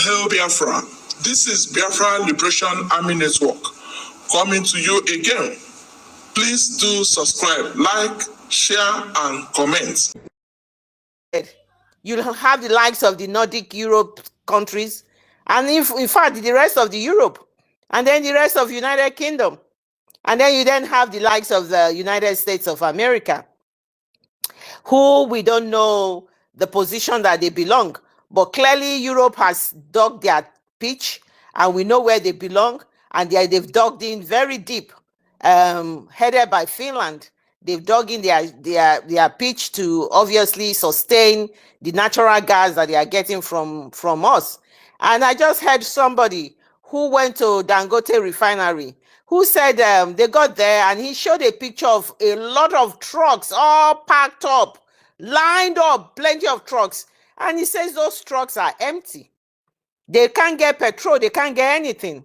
Hail Biafra. This is Biafran Liberation Army Network coming to you again. Please do subscribe, like, share, and comment. You'll have the likes of the Nordic Europe countries, and in fact, the rest of the Europe, and then the rest of United Kingdom. And then you then have the likes of the United States of America, who we don't know the position that they belong. But clearly Europe has dug their pitch, and we know where they belong, and they've dug in very deep, headed by Finland. They've dug in their pitch to obviously sustain the natural gas that they are getting from us. And I just heard somebody who went to Dangote refinery who said they got there and he showed a picture of a lot of trucks all packed up, lined up, plenty of trucks. And he says those trucks are empty. They can't get petrol, they can't get anything.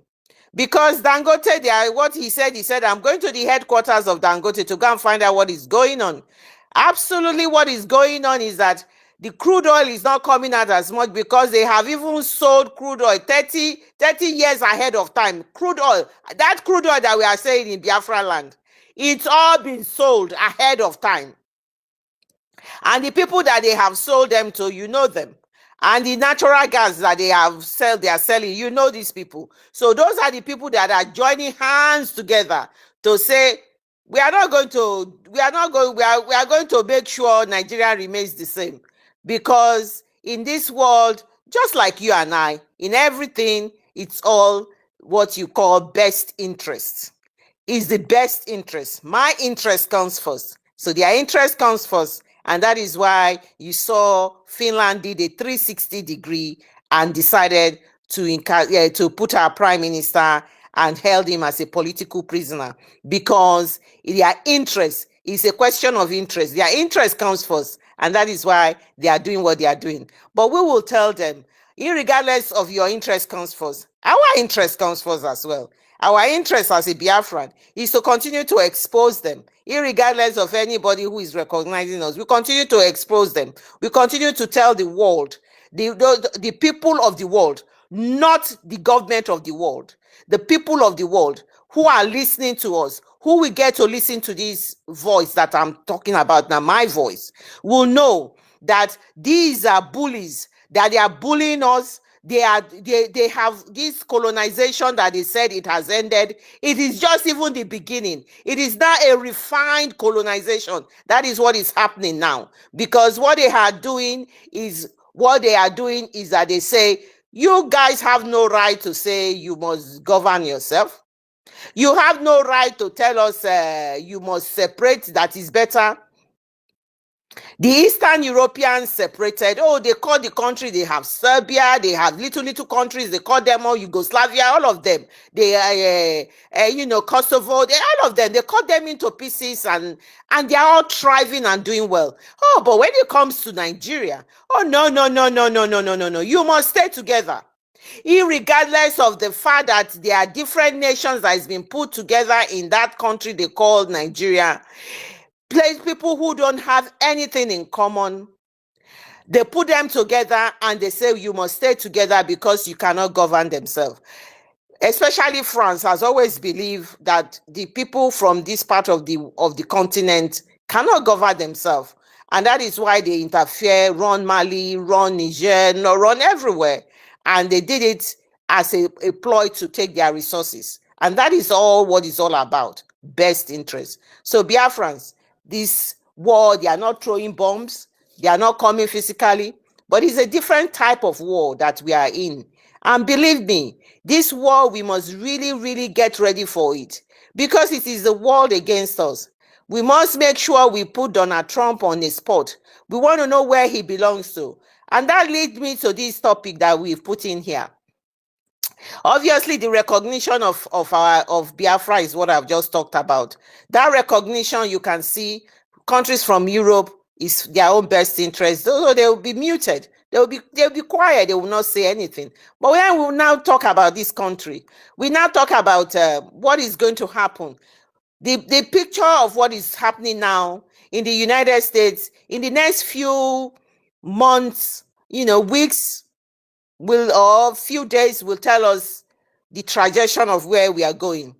Because Dangote, what he said, I'm going to the headquarters of Dangote to go and find out what is going on. Absolutely what is going on is that the crude oil is not coming out as much because they have even sold crude oil 30 years ahead of time. Crude oil, that crude oil that we are saying in Biafra land, it's all been sold ahead of time. And the people that they have sold them to, you know them. And the natural gas that they are selling, you know these people. So those are the people that are joining hands together to say, we are going to make sure Nigeria remains the same. Because in this world, just like you and I, in everything, it's all what you call best interest. Is the best interest. My interest comes first. So their interest comes first. And that is why you saw Finland did a 360-degree and decided to put our prime minister and held him as a political prisoner, because their interest is a question of interest. Their interest comes first, and that is why they are doing what they are doing. But we will tell them, irregardless of your interest comes first, our interest comes first as well. Our interest as a Biafran is to continue to expose them, irregardless of anybody who is recognizing us. We continue to expose them. We continue to tell the world, the people of the world, not the government of the world, the people of the world who are listening to us, who will get to listen to this voice that I'm talking about now, my voice, will know that these are bullies, that they are bullying us. They have this colonization that they said it has ended. It is just even the beginning. It is now a refined colonization. That is what is happening now. Because what they are doing is that they say, you guys have no right to say you must govern yourself. You have no right to tell us you must separate, that is better. The Eastern Europeans separated. Oh, they call the country, they have Serbia, they have little countries, they call them all Yugoslavia, all of them. They, Kosovo, all of them, they cut them into pieces and they are all thriving and doing well. Oh, but when it comes to Nigeria, oh, no. You must stay together. Irregardless of the fact that there are different nations that has been put together in that country they call Nigeria. People who don't have anything in common, they put them together and they say you must stay together because you cannot govern themselves. Especially France has always believed that the people from this part of the continent cannot govern themselves. And that is why they interfere, run Mali, run Niger, run everywhere. And they did it as a ploy to take their resources. And that is all what it's all about, best interest. So Biafrans, this war, they are not throwing bombs, they are not coming physically, but it's a different type of war that we are in. And believe me, this war, we must really get ready for it, because it is the world against us. We must make sure we put Donald Trump on the spot. We want to know where he belongs to. And that leads me to this topic that we've put in here. Obviously, the recognition of Biafra is what I've just talked about. That recognition, you can see countries from Europe is their own best interest. So they will be muted. They'll be quiet. They will not say anything. But when we now talk about this country, we now talk about what is going to happen. The picture of what is happening now in the United States in the next few months, weeks, or few days will tell us the trajectory of where we are going.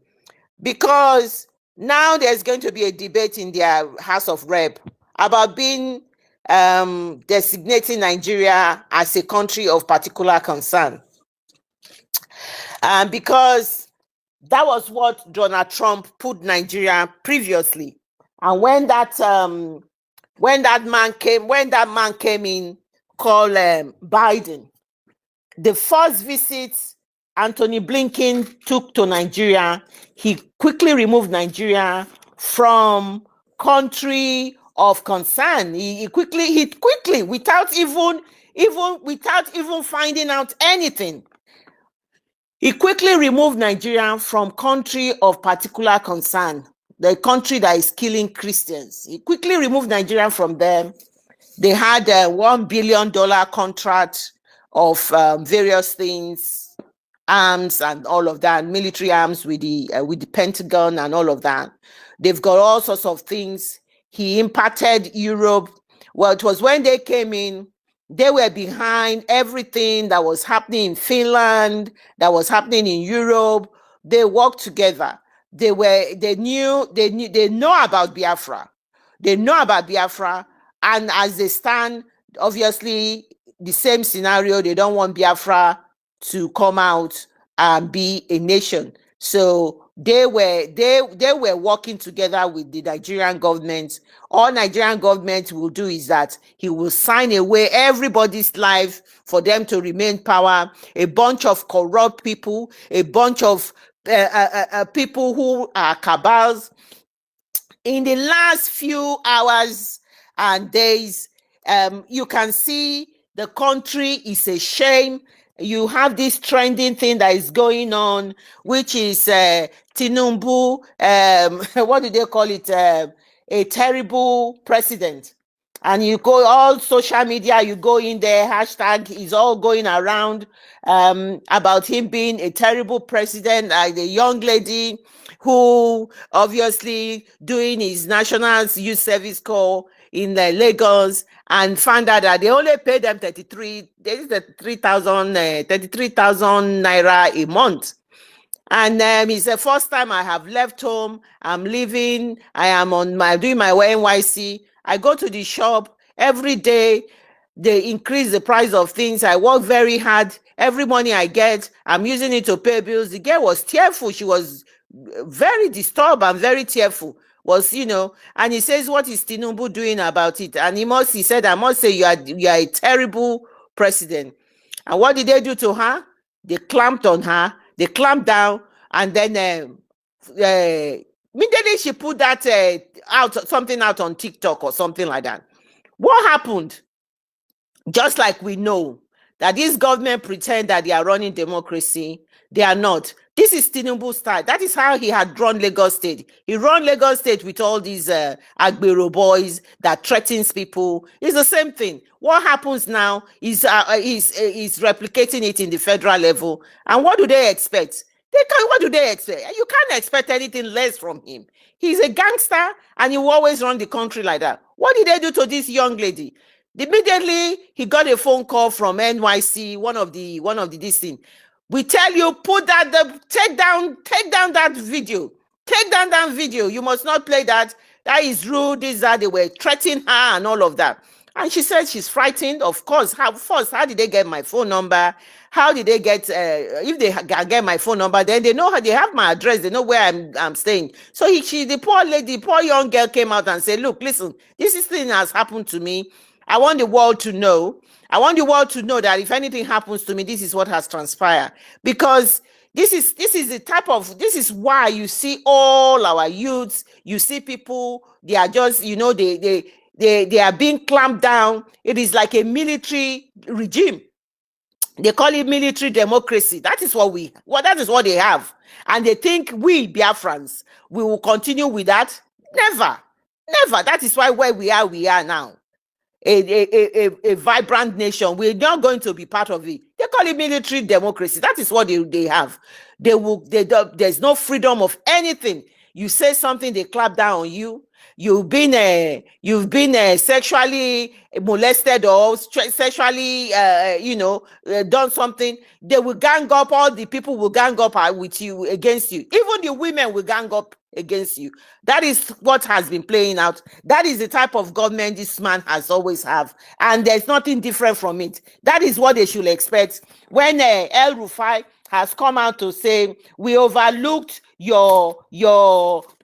Because now there's going to be a debate in their House of Rep about being designating Nigeria as a country of particular concern. Because that was what Donald Trump put Nigeria previously. And when that man came in called Biden, the first visit Anthony Blinken took to Nigeria, he quickly removed Nigeria from country of concern. He quickly, without even finding out anything, he quickly removed Nigeria from country of particular concern, the country that is killing Christians. He quickly removed Nigeria from them. They had a $1 billion contract of various things, arms and all of that, military arms with the Pentagon and all of that. They've got all sorts of things. He impacted Europe. Well, it was when they came in, they were behind everything that was happening in Finland, that was happening in Europe. They worked together. They know about Biafra. They know about Biafra. And as they stand, obviously, the same scenario, they don't want Biafra to come out and be a nation. So they were working together with the Nigerian government. All Nigerian government will do is that he will sign away everybody's life for them to remain power. A bunch of corrupt people, a bunch of people who are cabals. In the last few hours and days, you can see the country is a shame. You have this trending thing that is going on, which is Tinubu, what do they call it? A terrible president. And you go all social media, you go in there, hashtag is all going around about him being a terrible president, like the young lady who obviously doing his National Youth Service Corps in Lagos and found out that they only pay them 33,000 naira a month. And it's the first time I have left home. I'm leaving. I am doing my NYC. I go to the shop every day. They increase the price of things. I work very hard. Every money I get, I'm using it to pay bills. The girl was tearful. She was very disturbed and very tearful. And he says, what is Tinubu doing about it? And he said, I must say you are a terrible president. And what did they do to her? They clamped on her. They clamped down, and then immediately she put that something out on TikTok or something like that. What happened? Just like we know that this government pretend that they are running democracy, they are not. This is Tinubu's style. That is how he had run Lagos State. He run Lagos State with all these Agbero boys that threatens people. It's the same thing. What happens now is replicating it in the federal level. And what do they expect? What do they expect? You can't expect anything less from him. He's a gangster and he will always run the country like that. What did they do to this young lady? Immediately, he got a phone call from NYC, one of the this thing. We tell you, take down that video. Take down that video. You must not play that. That is rude. They were threatening her and all of that. And she said she's frightened. Of course. How did they get my phone number? How did they get, if they get my phone number, then they know how they have my address. They know where I'm staying. So the poor young girl came out and said, look, listen, this thing has happened to me. I want the world to know. I want the world to know that if anything happens to me, this is what has transpired. Because this is why you see all our youths, you see people, they are just, they are being clamped down. It is like a military regime. They call it military democracy. That is what they have. And they think we Biafrans, we will continue with that. Never. That is why where we are now. A vibrant nation. We're not going to be part of it. They call it military democracy. That is what they have. There's no freedom of anything. You say something, they clap down on you. You've been sexually molested or sexually done something, they will gang up. All the people will gang up with you, against you. Even the women will gang up against you. That is what has been playing out. That is the type of government this man has always have, and there's nothing different from it. That is what they should expect when El Rufai has come out to say, we overlooked your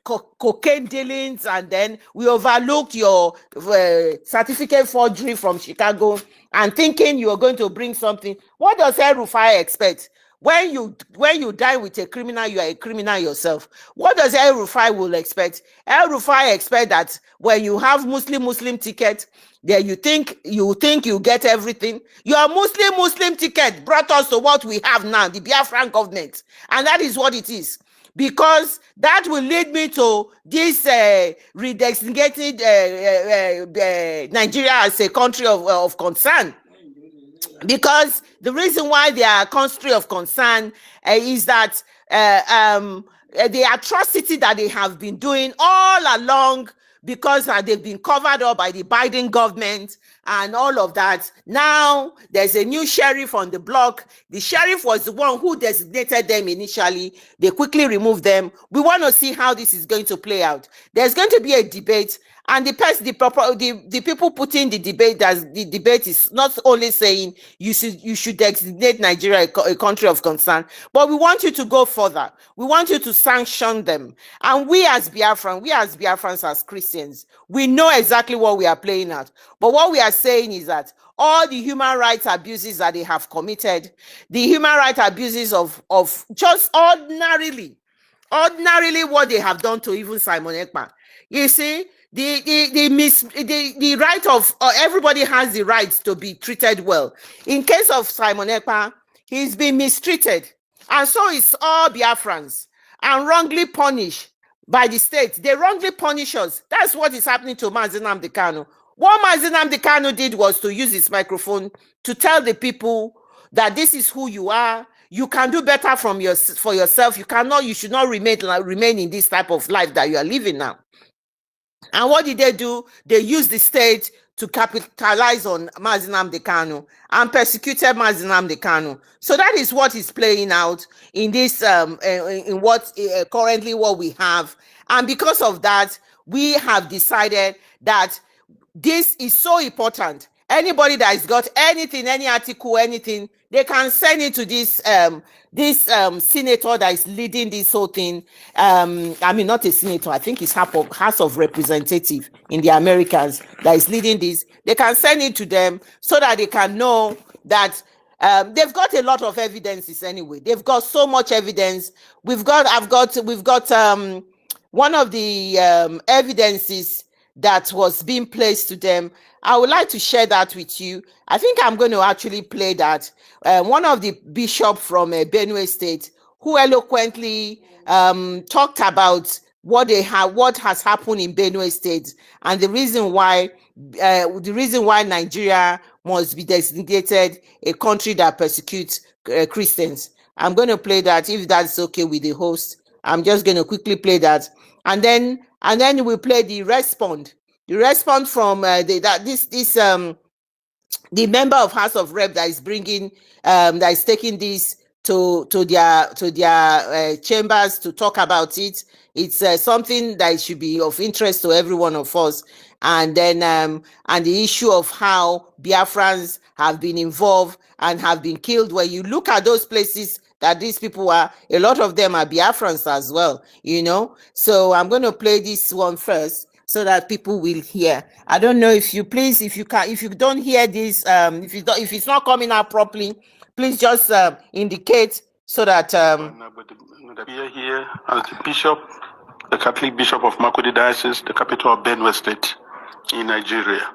cocaine dealings, and then we overlooked your certificate forgery from Chicago, and thinking you are going to bring something. What does El Rufai expect? When you die with a criminal, you are a criminal yourself. What does El Rufai will expect? El Rufai expect that when you have Muslim ticket, there you think you get everything. Your Muslim ticket brought us to what we have now, the Biafran government, and that is what it is. Because that will lead me to this redesignated Nigeria as a country of concern. Because the reason why they are a country of concern is that the atrocity that they have been doing all along, because they've been covered up by the Biden government and all of that. Now there's a new sheriff on the block. The sheriff was the one who designated them initially. They quickly removed them. We want to see how this is going to play out. There's going to be a debate. And the people putting the debate, as the debate is not only saying you should designate Nigeria a country of concern, but we want you to go further. We want you to sanction them. And we as Biafrans, as Christians, we know exactly what we are playing at. But what we are saying is that all the human rights abuses that they have committed, the human rights abuses of just ordinarily what they have done to even Simon Ekpa. You see, the right of everybody has the right to be treated well. In case of Simon Ekpa, he's been mistreated, and so is all Biafrans, and wrongly punished by the state. They wrongly punish us. That's what is happening to Mazi Nnamdi Kanu. What Mazi Nnamdi Kanu did was to use his microphone to tell the people that this is who you are. You can do better for yourself. You should not remain in this type of life that you are living now. And what did they do? They used the state to capitalize on Mazi Nnamdi Kanu and persecuted Mazi Nnamdi Kanu. So that is what is playing out in this in what currently what we have. And because of that, we have decided that this is so important. Anybody that has got anything, any article, anything, they can send it to this senator that is leading this whole thing. I mean, not a senator. I think it's House of Representatives in the Americans that is leading this. They can send it to them so that they can know that they've got a lot of evidences anyway. They've got so much evidence. We've got one of the evidences that was being placed to them. I would like to share that with you. I think I'm going to actually play that. One of the bishops from Benue State, who eloquently talked about what has happened in Benue State, and the reason why Nigeria must be designated a country that persecutes Christians. I'm going to play that, if that's okay with the host. I'm just going to quickly play that, and then we'll play the response. The response from the member of House of Rep that is bringing that is taking this to their chambers to talk about it. It's something that should be of interest to every one of us. And then and the issue of how Biafrans have been involved and have been killed. When you look at those places that these people are, a lot of them are Biafrans as well, you know. So I'm going to play this one first, so that people will hear. I don't know if you don't hear this, if it's not coming out properly, please just indicate so that here as the bishop, the Catholic Bishop of Makurdi Diocese, the capital of Benue State in Nigeria.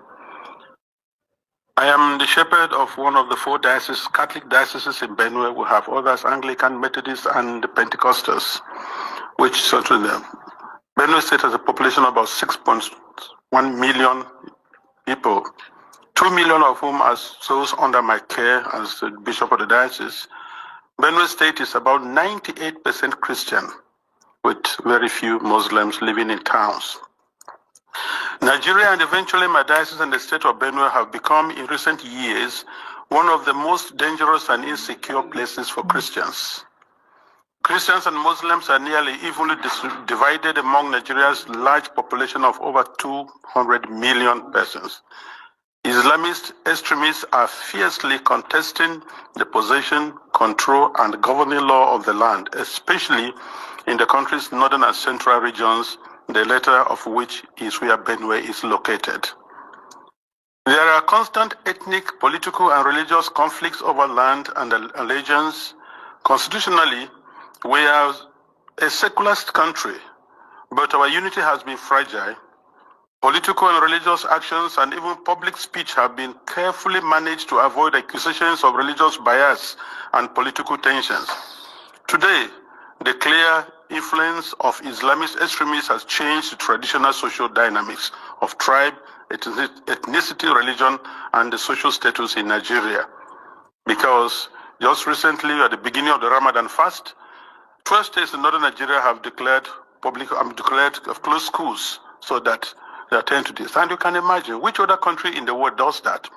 I am the shepherd of one of the 4 Catholic dioceses in Benue. We have others, Anglican, Methodist, and the Pentecostals, which sort of them. Benue State has a population of about 6.1 million people, 2 million of whom are those under my care as the bishop of the diocese. Benue State is about 98% Christian. with very few Muslims living in towns. Nigeria and eventually my diocese and the state of Benue have become, in recent years, one of the most dangerous and insecure places for Christians. Christians and Muslims are nearly evenly divided among Nigeria's large population of over 200 million persons. Islamist extremists are fiercely contesting the possession, control, and governing law of the land, especially in the country's northern and central regions, the latter of which is where Benue is located. There are constant ethnic, political, and religious conflicts over land and allegiance. Constitutionally, we are a secularist country, but our unity has been fragile. Political and religious actions and even public speech have been carefully managed to avoid accusations of religious bias and political tensions. Today, the clear influence of Islamist extremists has changed the traditional social dynamics of tribe, ethnicity, religion, and the social status in Nigeria. Because just recently, at the beginning of the Ramadan fast, 12 states in northern Nigeria have declared closed schools so that they attend to this. And you can imagine which other country in the world does that.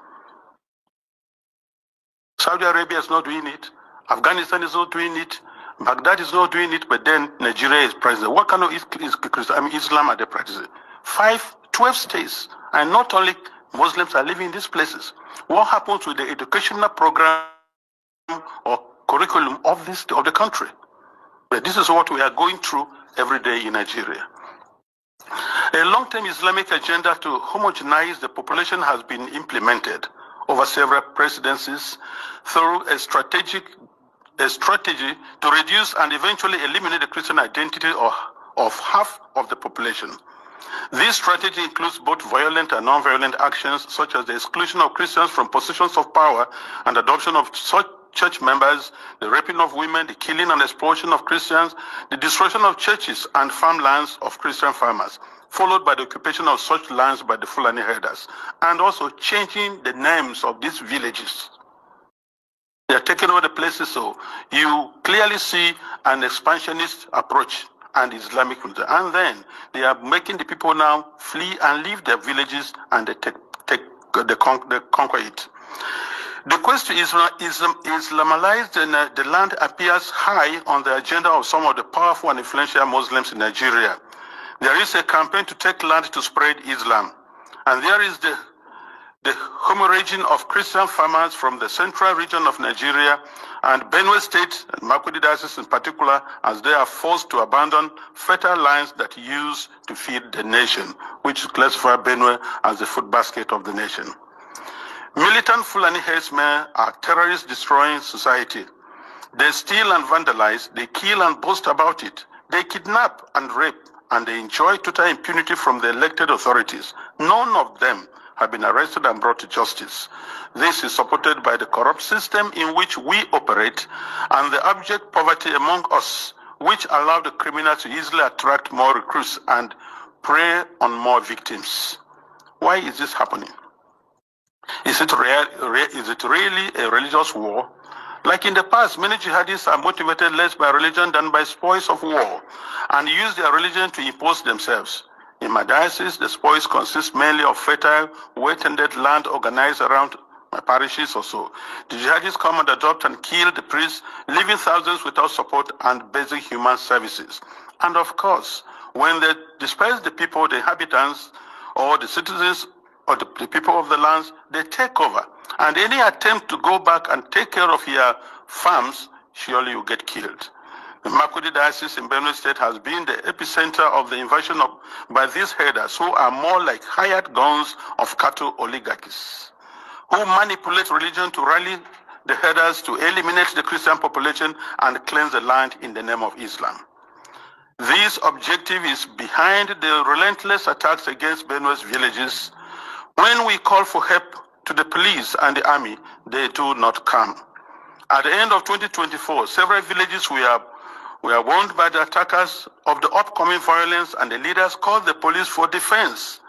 Saudi Arabia is not doing it. Afghanistan is not doing it. Baghdad is not doing it, but then Nigeria is practicing. What kind of Islam are they practicing? 12 states, and not only Muslims are living in these places. What happens with the educational program or curriculum of the country? But this is what we are going through every day in Nigeria. A long-term Islamic agenda to homogenize the population has been implemented over several presidencies through a strategy to reduce and eventually eliminate the Christian identity of half of the population. This strategy includes both violent and non-violent actions, such as the exclusion of Christians from positions of power and adoption of such church members, the raping of women, the killing and exploitation of Christians, the destruction of churches and farmlands of Christian farmers, followed by the occupation of such lands by the Fulani herders, and also changing the names of these villages. They are taking over the places, so you clearly see an expansionist approach and Islamic religion. And then they are making the people now flee and leave their villages, and they conquer it. The quest to Islamized the land appears high on the agenda of some of the powerful and influential Muslims in Nigeria. There is a campaign to take land to spread Islam. And there is the hemorrhaging of Christian farmers from the central region of Nigeria and Benue State, and Makurdi Diocese in particular, as they are forced to abandon fertile lands that use to feed the nation, which classify Benue as the food basket of the nation. Militant Fulani herdsmen are terrorists destroying society. They steal and vandalize, they kill and boast about it. They kidnap and rape, and they enjoy total impunity from the elected authorities. None of them have been arrested and brought to justice. This is supported by the corrupt system in which we operate and the abject poverty among us, which allow the criminals to easily attract more recruits and prey on more victims. Why is this happening? Is it really a religious war? Like in the past, many jihadists are motivated less by religion than by spoils of war and use their religion to impose themselves. In my diocese, the spoils consist mainly of fertile, well-tended land organized around my parishes or so. The jihadists come and adopt and kill the priests, leaving thousands without support and basic human services. And of course, when they disperse the people, the inhabitants, or the citizens, or the people of the lands, they take over. And any attempt to go back and take care of your farms, surely you get killed. The Makurdi Diocese in Benue State has been the epicenter of the invasion by these herders who are more like hired guns of cattle oligarchies, who manipulate religion to rally the herders to eliminate the Christian population and cleanse the land in the name of Islam. This objective is behind the relentless attacks against Benue's villages. When we call for help to the police and the army, they do not come. At the end of 2024, several villages were warned by the attackers of the upcoming violence, and the leaders called the police for defense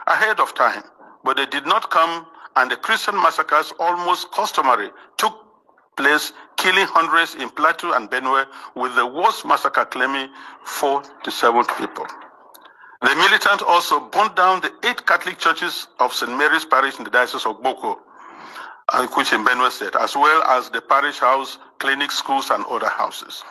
ahead of time. But they did not come, and the Christian massacres, almost customary, took place, killing hundreds in Plateau and Benue, with the worst massacre claiming 47 people. The militant also burned down the 8 Catholic churches of St. Mary's Parish in the Diocese of Boko, which in Benue State, as well as the parish house, clinics, schools, and other houses.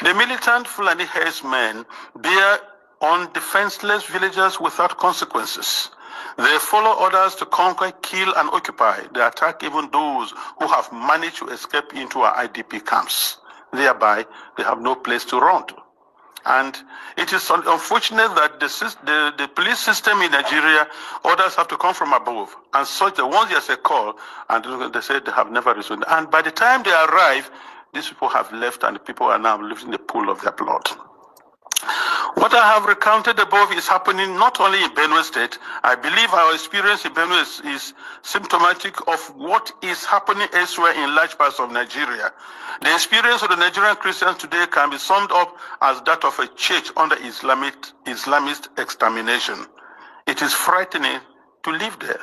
The militant Fulani herdsmen bear on defenseless villagers without consequences. They follow orders to conquer, kill, and occupy. They attack even those who have managed to escape into our IDP camps. Thereby, they have no place to run to. And it is unfortunate that the police system in Nigeria, orders have to come from above. And such, the ones they say call, and they say they have never received. And by the time they arrive, these people have left, and the people are now living in the pool of their blood. What I have recounted above is happening not only in Benue State. I believe our experience in Benue is symptomatic of what is happening elsewhere in large parts of Nigeria. The experience of the Nigerian Christians today can be summed up as that of a church under Islamist extermination. It is frightening to live there.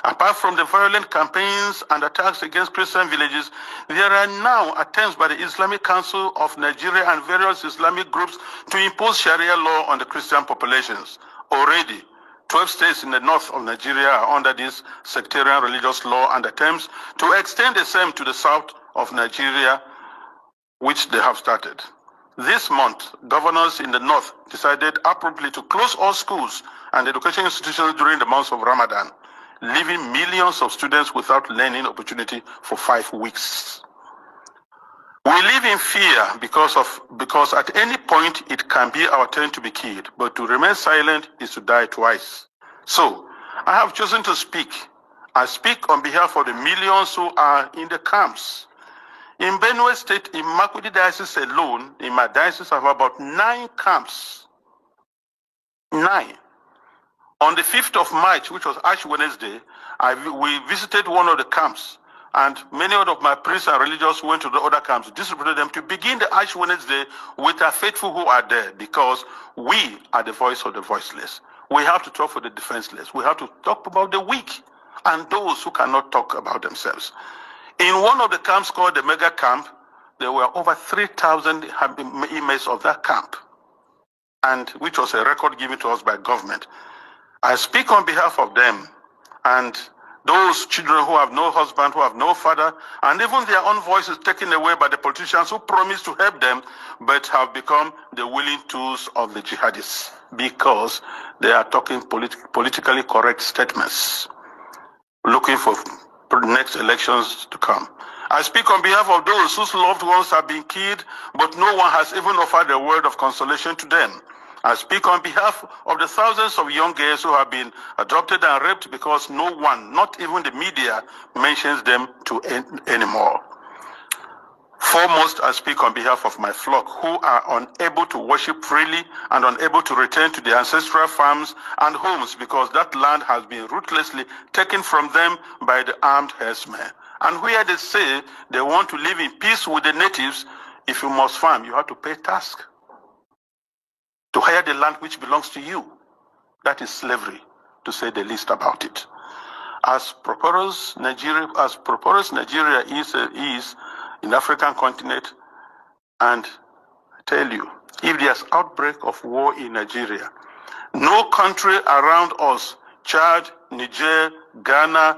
Apart from the violent campaigns and attacks against Christian villages, there are now attempts by the Islamic Council of Nigeria and various Islamic groups to impose Sharia law on the Christian populations. Already, 12 states in the north of Nigeria are under this sectarian religious law, and attempts to extend the same to the south of Nigeria, which they have started. This month, governors in the north decided appropriately to close all schools and education institutions during the months of Ramadan, leaving millions of students without learning opportunity for 5 weeks. We live in fear because at any point it can be our turn to be killed, but to remain silent is to die twice. So, I have chosen to speak. I speak on behalf of the millions who are in the camps. In Benue State, in Makurdi Diocese alone, in my diocese, I have about 9 camps. 9. On the 5th of March, which was Ash Wednesday, we visited one of the camps, and many of my priests and religious went to the other camps, distributed them to begin the Ash Wednesday with our faithful who are there, because we are the voice of the voiceless. We have to talk for the defenseless. We have to talk about the weak and those who cannot talk about themselves. In one of the camps called the Mega Camp, there were over 3,000 inmates of that camp, and which was a record given to us by government. I speak on behalf of them and those children who have no husband, who have no father, and even their own voices taken away by the politicians who promised to help them, but have become the willing tools of the jihadists because they are talking politically correct statements, looking for next elections to come. I speak on behalf of those whose loved ones have been killed, but no one has even offered a word of consolation to them. I speak on behalf of the thousands of young girls who have been adopted and raped because no one, not even the media, mentions them anymore. Foremost, I speak on behalf of my flock who are unable to worship freely and unable to return to their ancestral farms and homes because that land has been ruthlessly taken from them by the armed herdsmen. And where they say they want to live in peace with the natives, if you must farm, you have to pay tax to hire the land which belongs to you. That is slavery, to say the least about it. As prosperous Nigeria is in the African continent, and I tell you, if there's outbreak of war in Nigeria, no country around us, Chad, Niger, Ghana,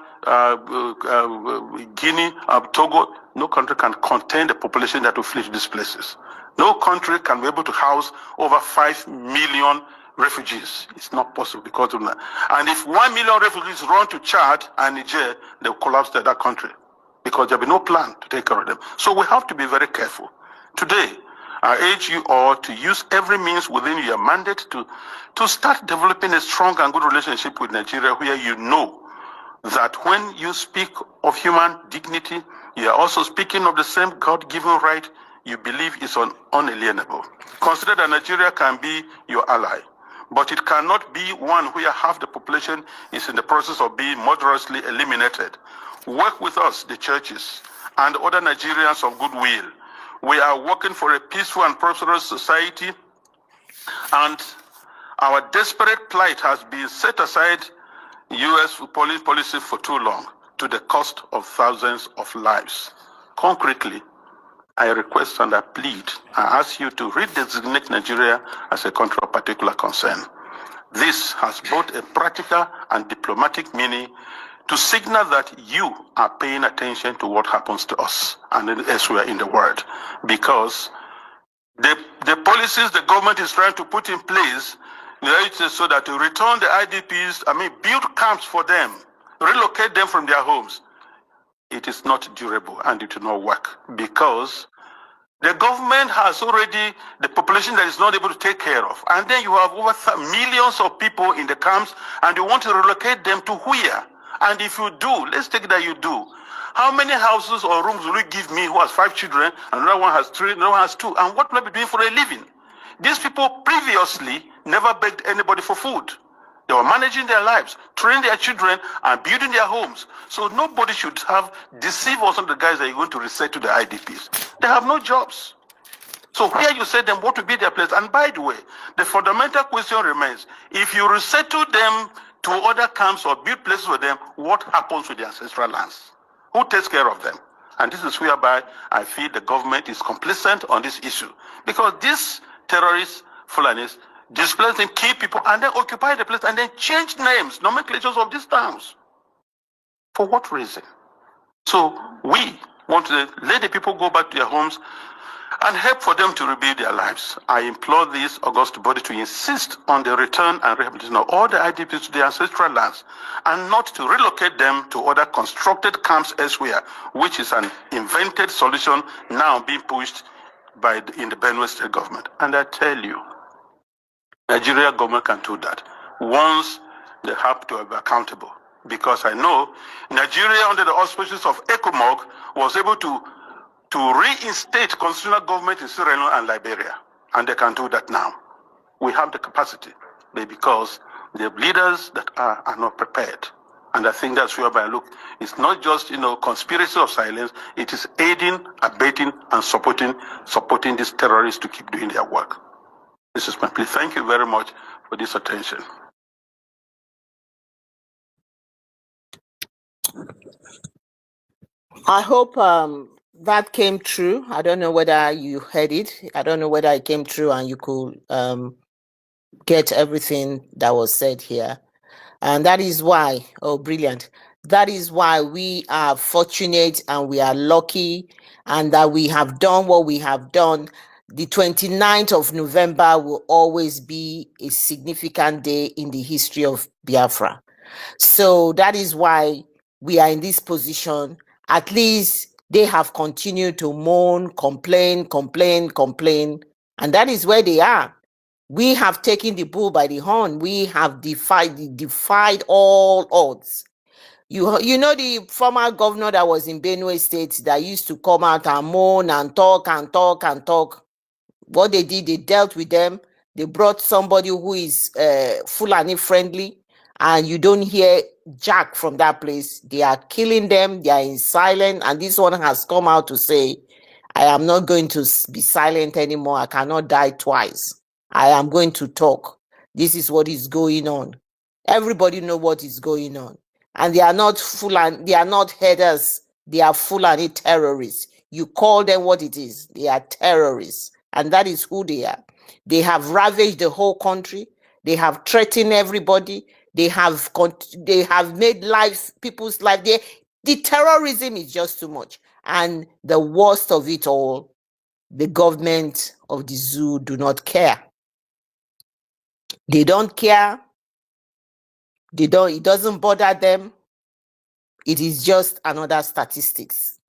Guinea, Togo, no country can contain the population that will flee to these places. No country can be able to house over 5 million refugees. It's not possible because of that. And if 1 million refugees run to Chad and Niger, they'll collapse that country because there'll be no plan to take care of them. So we have to be very careful. Today, I urge you all to use every means within your mandate to start developing a strong and good relationship with Nigeria, where you know that when you speak of human dignity, you are also speaking of the same God-given right you believe is unalienable. Consider that Nigeria can be your ally, but it cannot be one where half the population is in the process of being murderously eliminated. Work with us, the churches, and other Nigerians of goodwill. We are working for a peaceful and prosperous society, and our desperate plight has been set aside U.S. policy for too long, to the cost of thousands of lives. Concretely, I request and I plead, I ask you to redesignate Nigeria as a country of particular concern. This has both a practical and diplomatic meaning to signal that you are paying attention to what happens to us and elsewhere in the world, because the policies the government is trying to put in place, so that to return the IDPs, build camps for them, relocate them from their homes, it is not durable and it will not work, because the government has already the population that is not able to take care of. And then you have over millions of people in the camps and you want to relocate them to where? And if you do, let's take that you do. How many houses or rooms will you give me who has 5 children, and another one has 3, another one has 2? And what will I be doing for a living? These people previously never begged anybody for food. They were managing their lives, training their children, and building their homes. So nobody should have deceived us on the guys that you're going to reset to the IDPs. They have no jobs. So here you say them, what will be their place? And by the way, the fundamental question remains, if you resettle them to other camps or build places for them, what happens with the ancestral lands? Who takes care of them? And this is whereby I feel the government is complicit on this issue. Because these terrorists, Fulanis, displace them, kill people, and then occupy the place, and then change names, nomenclatures of these towns. For what reason? So we want to let the people go back to their homes and help for them to rebuild their lives. I implore this august body to insist on the return and rehabilitation of all the IDPs to their ancestral lands, and not to relocate them to other constructed camps elsewhere, which is an invented solution now being pushed in the Benue State government. And I tell you, Nigeria government can do that once they have to be accountable. Because I know Nigeria, under the auspices of ECOMOG, was able to reinstate constitutional government in Sierra Leone and Liberia. And they can do that now. We have the capacity, but because the leaders that are not prepared. And I think that's whereby, look, it's not just, conspiracy of silence, it is aiding, abetting, and supporting these terrorists to keep doing their work. This is my plea. Thank you very much for this attention. I hope that came true. I don't know whether you heard it. I don't know whether it came true and you could get everything that was said here. And that is why, brilliant. That is why we are fortunate and we are lucky, and that we have done what we have done. The 29th of November will always be a significant day in the history of Biafra. So that is why we are in this position. At least they have continued to moan, complain, and that is where they are. We have taken the bull by the horn. We have defied all odds. You know the former governor that was in Benue State that used to come out and moan and talk. What they did, they dealt with them. They brought somebody who is Fulani friendly, and you don't hear jack from that place. They are killing them. They are in silence, and this one has come out to say, I am not going to be silent anymore. I cannot die twice. I am going to talk. This is what is going on. Everybody know what is going on. And they are not Fulani, they are not headers. They are Fulani terrorists. You call them what it is. They are terrorists. And that is who they are. They have ravaged the whole country. They have threatened everybody. They have made people's life. The terrorism is just too much. And the worst of it all, the government of the zoo do not care. They don't care. It doesn't bother them. It is just another statistics.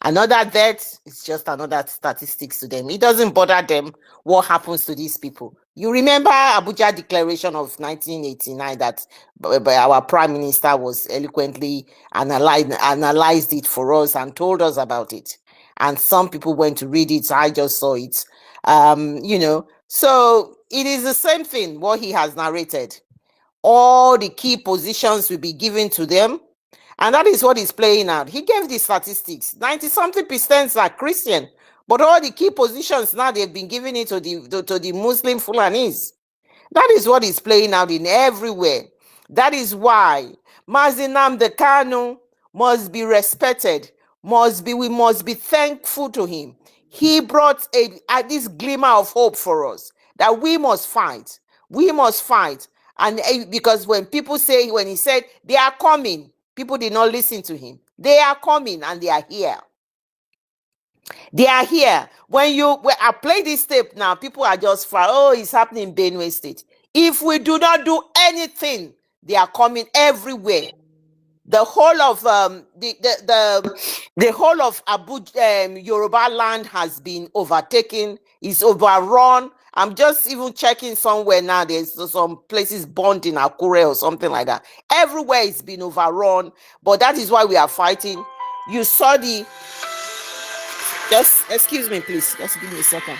Another death is just another statistics to them. It doesn't bother them what happens to these people. You remember Abuja Declaration of 1989 that our Prime Minister was eloquently analyzed it for us and told us about it. And some people went to read it. So I just saw it. So it is the same thing, what he has narrated. All the key positions will be given to them. And that is what is playing out. He gave the statistics. 90-something% are Christian. But all the key positions now, they've been giving it to the Muslim Fulanis. That is what is playing out in everywhere. That is why Mazi Nnamdi Kanu must be respected. we must be thankful to him. He brought this glimmer of hope for us that we must fight. We must fight. And because when he said they are coming, people did not listen to him. They are coming and they are here. They are here. When I play this tape now, people are just far. Oh, it's happening in Benue State. If we do not do anything, they are coming everywhere. The whole of the whole of Abuja, Yoruba land has been overtaken, is overrun. I'm just even checking somewhere now. There's some places burned in Akure or something like that. Everywhere it's been overrun, but that is why we are fighting. You saw just excuse me, please. Just give me a second.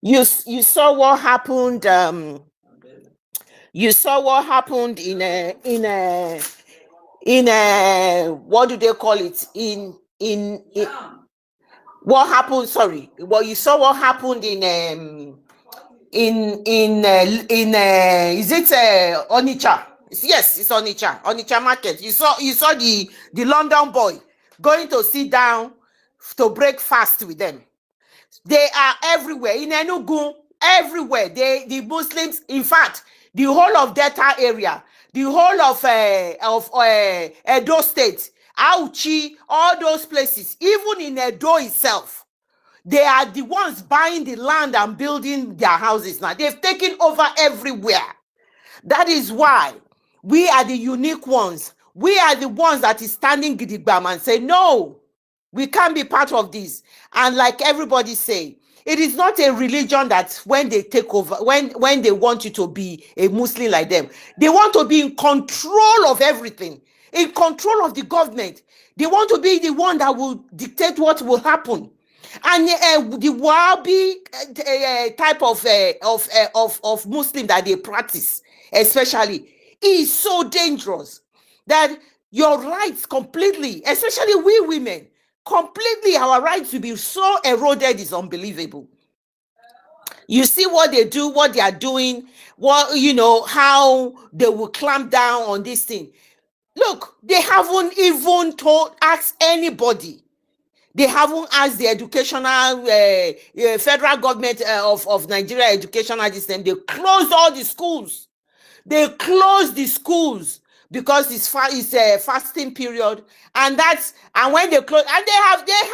You saw what happened. You saw what happened in what do they call it? In what happened? Sorry. Well, you saw what happened in is it Onitsha? Yes, it's Onitsha market. You saw the London boy going to sit down to break fast with them. They are everywhere in Enugu, everywhere. The Muslims, in fact, the whole of Delta area, the whole of Edo State, Auchi, all those places, even in Edo itself, they are the ones buying the land and building their houses now. They've taken over everywhere. That is why we are the unique ones. We are the ones that is standing gidigbam and say, no, we can't be part of this. And like everybody say, it is not a religion that when they take over, when they want you to be a Muslim like them, they want to be in control of everything, in control of the government. They want to be the one that will dictate what will happen. And the Wahhabi type of Muslim that they practice, especially, is so dangerous that your rights completely, especially we women, completely our rights to be so eroded is unbelievable. You see what they do, what they are doing, how they will clamp down on this thing. Look, they haven't even asked anybody. They haven't asked the educational federal government of Nigeria educational system. They closed all the schools. They closed the schools because it's a fasting period, and when they close, and they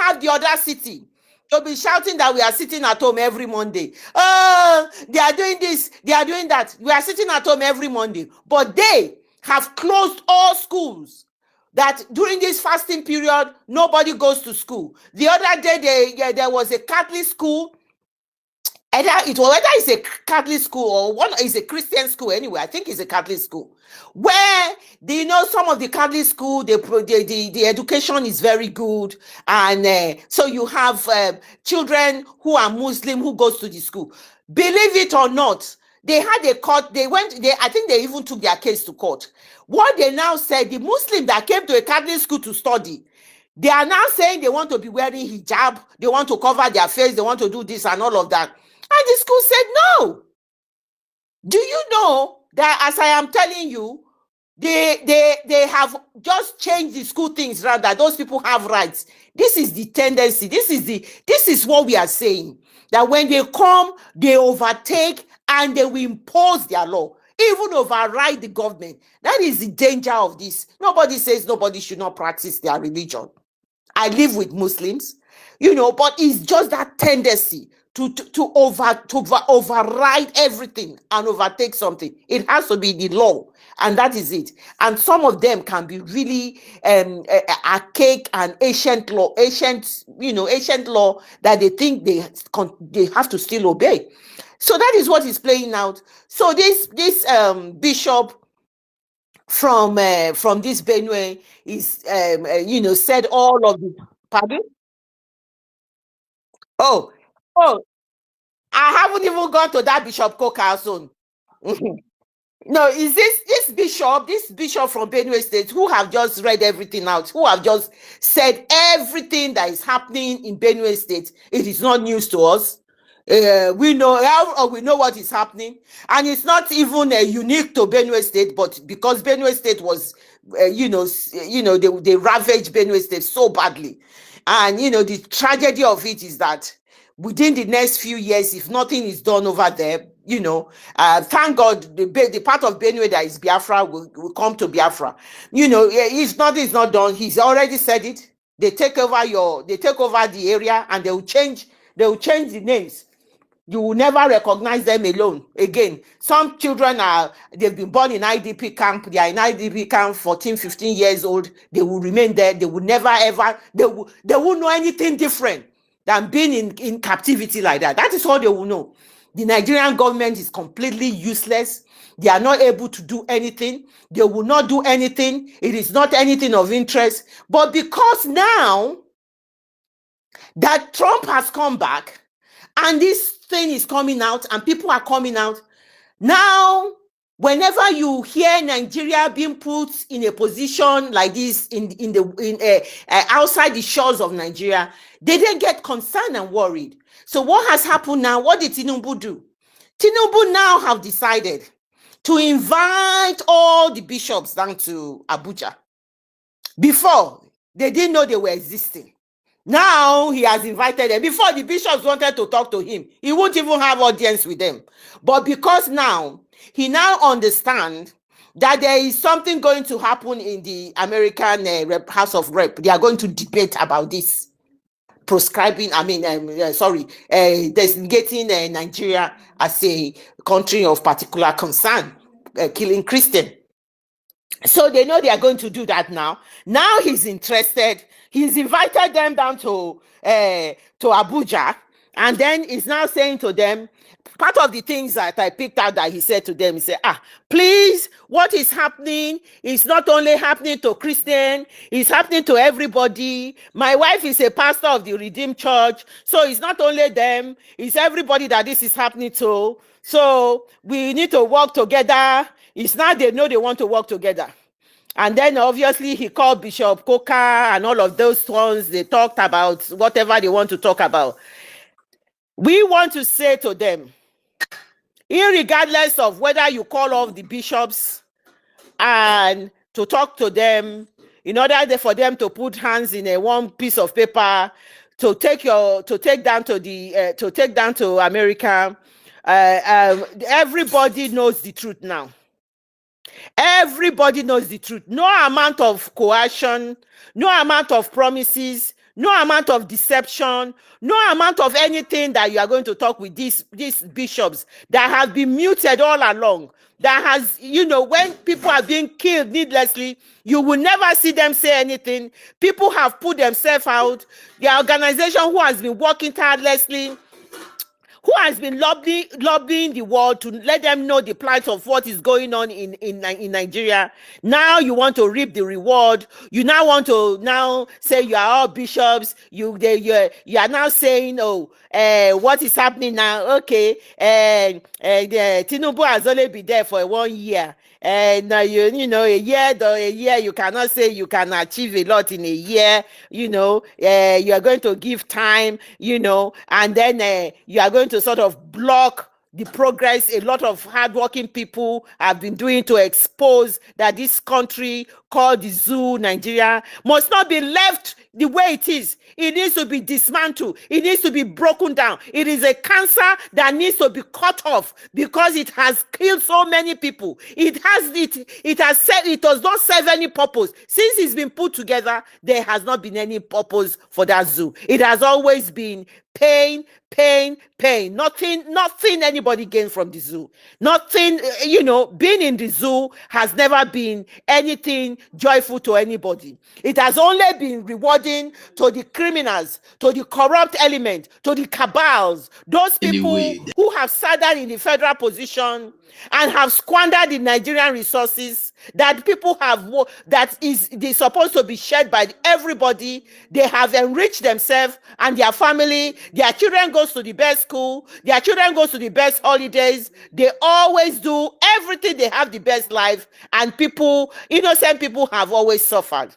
have the audacity to be shouting that we are sitting at home every Monday. Oh, they are doing this, they are doing that. We are sitting at home every Monday, but they have closed all schools. That during this fasting period, nobody goes to school. The other day, there was a Catholic school. Whether it's a Catholic school or one is a Christian school anyway. I think it's a Catholic school where some of the Catholic school the education is very good, and so you have children who are Muslim who goes to the school. Believe it or not, they had a court. I think they even took their case to court. What they now said, the Muslim that came to a Catholic school to study, they are now saying they want to be wearing hijab, they want to cover their face, they want to do this and all of that. And the school said no. Do you know that, as I am telling you, they have just changed the school things around, that those people have rights. This is the tendency. This is what we are saying. That when they come, they overtake and they will impose their law, even override the government. That is the danger of this. Nobody says nobody should not practice their religion. I live with Muslims, but it's just that tendency to override everything and overtake something. It has to be the law, and that is it. And some of them can be really archaic and ancient law that they think they have to still obey. So that is what is playing out. So this bishop from this Benue is said all of the pardon. Oh, I haven't even gone to that Bishop Coker's zone. No, is this bishop from Benue State who have just read everything out, who have just said everything that is happening in Benue State. It is not news to us. We know what is happening, and it's not even unique to Benue State, but because Benue State was, they ravaged Benue State so badly, and the tragedy of it is that within the next few years, if nothing is done over there, thank God the part of Benue that is Biafra will come to Biafra. If nothing is not done, he's already said it. They take over the area, and they will change the names. You will never recognize them alone again. Some children they've been born in IDP camp. They are in IDP camp 14, 15 years old. They will remain there. They will never ever, they won't know anything different than being in captivity like that. That is all they will know. The Nigerian government is completely useless. They are not able to do anything. They will not do anything. It is not anything of interest. But because now that Trump has come back, and this thing is coming out, and people are coming out now, whenever you hear Nigeria being put in a position like this outside the shores of Nigeria, they then get concerned and worried. So what has happened now? What did Tinubu do? Tinubu now have decided to invite all the bishops down to Abuja. Before, they didn't know they were existing. Now he has invited them. Before, the bishops wanted to talk to him. He won't even have audience with them. But because now, he now understands that there is something going to happen in the American House of Rep. They are going to debate about this. Designating Nigeria as a country of particular concern, killing Christian. So they know they are going to do that now. Now he's interested. He's invited them down to Abuja, and then he's now saying to them, part of the things that I picked out that he said to them, he said, please, what is happening is not only happening to Christian, it's happening to everybody. My wife is a pastor of the Redeemed Church, so it's not only them, it's everybody that this is happening to. So we need to work together. It's now they know they want to work together. And then obviously he called Bishop Coker and all of those ones. They talked about whatever they want to talk about. We want to say to them, irregardless of whether you call off the bishops and to talk to them, in order for them to put hands in a one piece of paper to take down to America, everybody knows the truth now. Everybody knows the truth. No amount of coercion, no amount of promises, no amount of deception, no amount of anything that you are going to talk with these bishops that have been muted all along. That has, when people are being killed needlessly, you will never see them say anything. People have put themselves out. The organization who has been working tirelessly, who has been lobbying the world to let them know the plight of what is going on in Nigeria. Now you want to reap the reward. You now want to say you are all bishops. You are now saying, what is happening now? Okay, Tinubu has only been there for 1 year. And a year you cannot say you can achieve a lot in a year. You are going to give time, and then you are going to sort of block the progress a lot of hardworking people have been doing to expose that this country called the zoo, Nigeria, must not be left the way it is. It needs to be dismantled. It needs to be broken down. It is a cancer that needs to be cut off because it has killed so many people. It does not serve any purpose. Since it's been put together, there has not been any purpose for that zoo. It has always been pain. Nothing anybody gains from the zoo. Nothing, being in the zoo has never been anything joyful to anybody. It has only been rewarding to the criminals, to the corrupt element, to the cabals, those people who have sat down in the federal position and have squandered the Nigerian resources that people have, they're supposed to be shared by everybody. They have enriched themselves and their family. Their children goes to the best school. Their children goes to the best holidays. They always do everything. They have the best life. And innocent people have always suffered.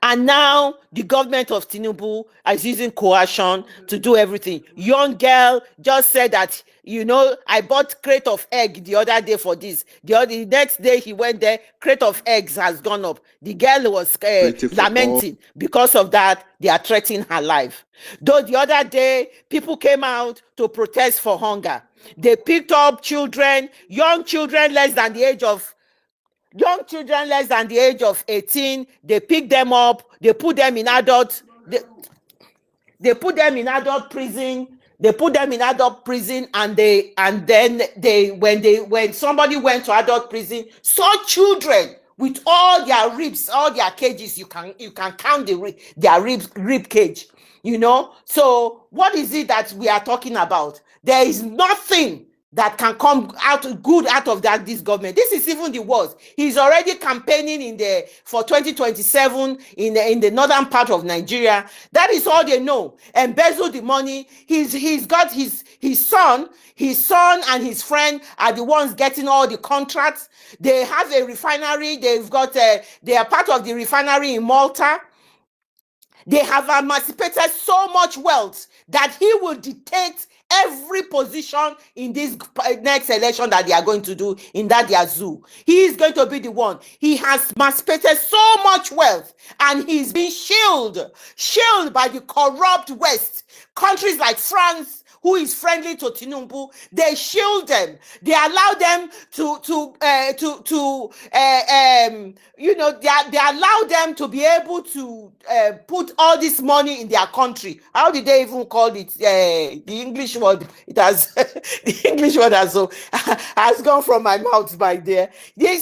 And now the government of Tinubu is using coercion to do everything. Young girl just said that, I bought crate of egg the other day for this. The next day he went there, crate of eggs has gone up. The girl was lamenting. Because of that, they are threatening her life. Though the other day, people came out to protest for hunger. They picked up children, young children less than the age of 18. They pick them up, they put them in adult prison. And then when somebody went to adult prison, saw children with all their ribs, all their cages. You can count their rib cage. So what is it that we are talking about? There is nothing that can come good out of this government. This is even the worst. He's already campaigning for 2027 in the northern part of Nigeria. That is all they know. Embezzle the money. He's got his son and his friend are the ones getting all the contracts. They have a refinery. They are part of the refinery in Malta. They have emancipated so much wealth that he will dictate every position in this next election that they are going to do in that their zoo. He is going to be the one. He has emancipated so much wealth, and he's been shielded by the corrupt West. Countries like France, who is friendly to Tinubu, they shield them. They allow them they allow them to be able to put all this money in their country. How did they even call it? The English word. It has the English word has gone from my mouth by there. They